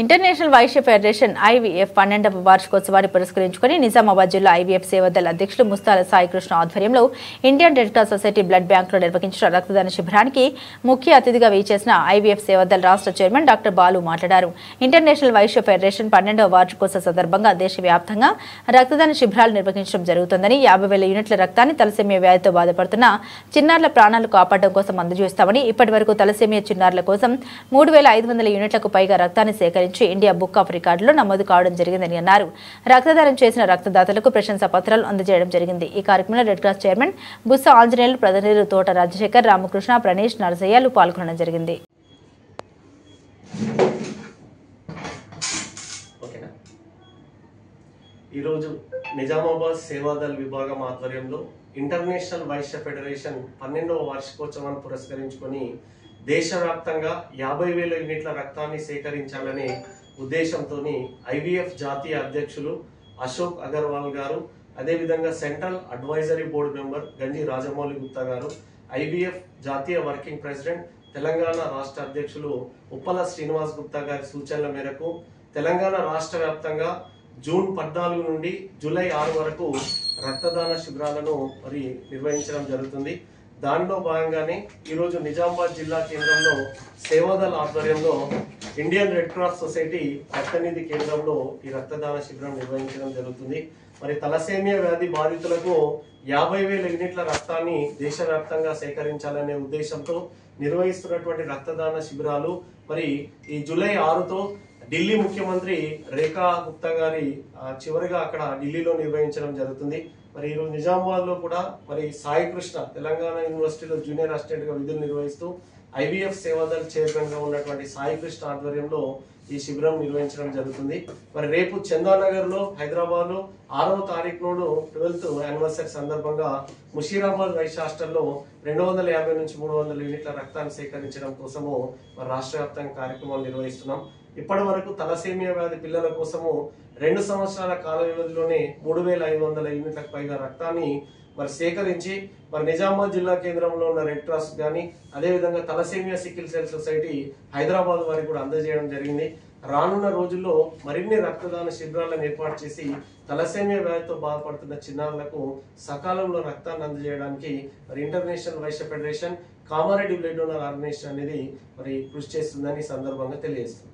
International Vaishya federation IVF 12వ వార్షికోత్సవాన్ని పురస్కరించుకుని నిజామాబాద్ జిల్లా IVF సేవాదళ అధ్యక్షులు ముస్తాల సాయికృష్ణ ఆధ్వర్యంలో Indian red cross society blood బ్యాంకులో నిర్వహించిన రక్తదాన శిబిరానికి ముఖ్య అతిథిగా వీచేసిన ఐవీఎఫ్ సేవాదళ రాష్ట్ర చైర్మన్ డాక్టర్ బాలు మాట్లాడారు. ఇంటర్నేషనల్ వైశ్య ఫెడరేషన్ 12వ వార్షికోత్సవ సందర్భంగా దేశవ్యాప్తంగా రక్తదాన శిబిరాలు నిర్వహించడం జరుగుతుందని 50,000 యూనిట్ల రక్తాన్ని తలసేమియా వ్యాధితో బాధపడుతున్న చిన్నారుల ప్రాణాలు కాపాడడం కోసం అందజేస్తామని, ఇప్పటివరకు తలసేమియా చిన్నారుల కోసం 3,500 యూనిట్లకు పైగా రక్తాన్ని సేకరించి ఇండియా బుక్ ఆఫ్ రికార్డులో నమోదు కావడం జరిగిందని అన్నారు. రక్తదానం చేసిన రక్తదాతలకు ప్రశంసా పత్రాలు అందజేయడం జరిగింది. ఈ కార్యక్రమంలో రెడ్ క్రాస్ చైర్మన్ బుస్స ఆంజనేయులు, ప్రతినిధులు తోట రాజశేఖర్, రామకృష్ణ, ప్రణేష్, నరసయ్యలు పాల్గొనడం జరిగింది. ఈరోజు నిజామాబాద్ సేవాదళ విభాగం ఆధ్వర్యంలో ఇంటర్నేషనల్ వైశ్య ఫెడరేషన్ 12వ వార్షికోత్సవాన్ని పురస్కరించుకొని దేశవ్యాప్తంగా 50,000 యూనిట్ల రక్తాన్ని సేకరించాలనే ఉద్దేశంతో ఐవీఎఫ్ జాతీయ అధ్యక్షులు అశోక్ అగర్వాల్ గారు, అదేవిధంగా సెంట్రల్ అడ్వైజరీ బోర్డు మెంబర్ గంజి రాజమౌళి గుప్తా గారు, ఐవీఎఫ్ జాతీయ వర్కింగ్ ప్రెసిడెంట్ తెలంగాణ రాష్ట్ర అధ్యక్షులు ఉప్పల శ్రీనివాస్ గుప్తా గారి సూచనల మేరకు తెలంగాణ రాష్ట్ర వ్యాప్తంగా జూన్ 14 నుండి జూలై 6 వరకు రక్తదాన శిబిరాలను నిర్వహించడం జరుగుతుంది. దానిలో భాగంగానే ఈరోజు నిజామాబాద్ జిల్లా కేంద్రంలో సేవాదళ ఆధ్వర్యంలో ఇండియన్ రెడ్ క్రాస్ సొసైటీ రక్తనిధి కేంద్రంలో ఈ రక్తదాన శిబిరం నిర్వహించడం జరుగుతుంది. తలసేమియా వ్యాధి బాధితులకు 50,000 యూనిట్ల రక్తాన్ని దేశవ్యాప్తంగా సేకరించాలనే ఉద్దేశంతో నిర్వహిస్తున్నటువంటి రక్తదాన శిబిరాలు ఈ జూలై 6తో ఢిల్లీ ముఖ్యమంత్రి రేఖా గుప్తా గారి చివరిగా అక్కడ ఢిల్లీలో నిర్వహించడం జరుగుతుంది. ఈరోజు నిజామాబాద్ లో కూడా సాయి కృష్ణ తెలంగాణ యూనివర్సిటీలో జూనియర్ అసిస్టెంట్ గా విధులు నిర్వహిస్తూ ఐవీఎఫ్ సేవాదళ చైర్మన్ గా ఉన్నటువంటి సాయి కృష్ణ ఆధ్వర్యంలో ఈ శిబిరం నిర్వహించడం జరుగుతుంది. రేపు చందానగర్ లో హైదరాబాద్ లో 6వ తారీఖు నాడు 12th యానివర్సరీ సందర్భంగా ముషీరాబాద్ వైశ్య హాస్టల్లో 250 నుంచి 300 యూనిట్ల రక్తాన్ని సేకరించడం కోసము రాష్ట్ర వ్యాప్తంగా కార్యక్రమాలు నిర్వహిస్తున్నాం. ఇప్పటి వరకు తలసేమియా వ్యాధి పిల్లల కోసము 2 సంవత్సరాల కాల వ్యవధిలోనే 3,500 యూనిట్లకు పైగా రక్తాన్ని సేకరించి నిజామాబాద్ జిల్లా కేంద్రంలో ఉన్న రెడ్ క్రాస్ కానీ, అదేవిధంగా thalassaemia sickle cell society Hyderabad వారికి కూడా అందజేయడం జరిగింది. రానున్న రోజుల్లో మరిన్ని రక్తదాన శిబిరాలను ఏర్పాటు చేసి తలసేమియా వ్యాధితో బాధపడుతున్న చిన్నారులకు సకాలంలో రక్తాన్ని అందజేయడానికి international Vaishya federation Kamareddy blood donor organisation అనేది కృషి చేస్తుందని సందర్భంగా తెలియజేస్తుంది.